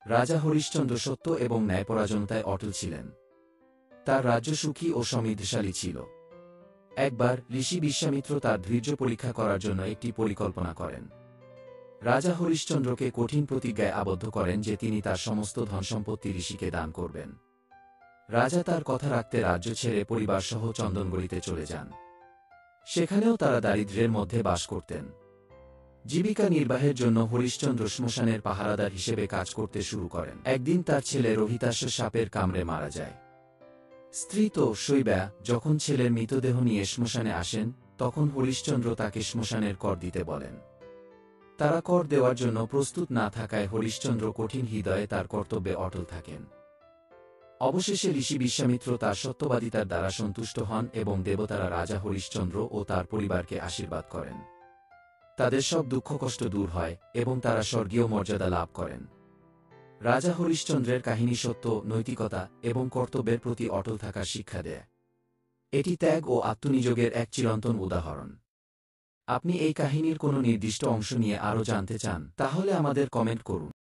রাজা হরিশ্চন্দ্র সত্য এবং ন্যায়পরায়ণতায় অটল ছিলেন। তার রাজ্য সুখী ও সমৃদ্ধশালী ছিল। একবার ঋষি বিশ্বামিত্র তার ধৈর্য পরীক্ষা করার জন্য একটি পরিকল্পনা করেন। রাজা হরিশ্চন্দ্রকে কঠিন প্রতিজ্ঞায় আবদ্ধ করেন যে তিনি তার সমস্ত ধনসম্পত্তি ঋষিকে দান করবেন। রাজা তার কথা রাখতে রাজ্য ছেড়ে পরিবারসহ চন্দনগড়িতে চলে যান। সেখানেও তারা দারিদ্র্যের মধ্যে বাস করতেন। জীবিকা নির্বাহের জন্য হরিশ্চন্দ্র শ্মশানের পাহারাদার হিসেবে কাজ করতে শুরু করেন। একদিন তার ছেলে রোহিতাশ্ব সাপের কামড়ে মারা যায়। স্ত্রী তো শৈবা যখন ছেলের মৃতদেহ নিয়ে শ্মশানে আসেন, তখন হরিশ্চন্দ্র তাকে শ্মশানের কর দিতে বলেন। তারা কর দেওয়ার জন্য প্রস্তুত না থাকায় হরিশ্চন্দ্র কঠিন হৃদয়ে তার কর্তব্যে অটল থাকেন। অবশেষে ঋষি বিশ্বামিত্র তার সত্যবাদিতার দ্বারা সন্তুষ্ট হন এবং দেবতারা রাজা হরিশ্চন্দ্র ও তার পরিবারকে আশীর্বাদ করেন। তাদের সব দুঃখ কষ্ট দূর হয় এবং তারা স্বর্গীয় মর্যাদা লাভ করেন। রাজা হরিশ্চন্দ্রের কাহিনী সত্য, নৈতিকতা এবং কর্তব্যের প্রতি অটল থাকার শিক্ষা দেয়। এটি ত্যাগ ও আত্মনিয়োগের এক চিরন্তন উদাহরণ। আপনি এই কাহিনীর কোনো নির্দিষ্ট অংশ নিয়ে আরও জানতে চান, তাহলে আমাদের কমেন্ট করুন।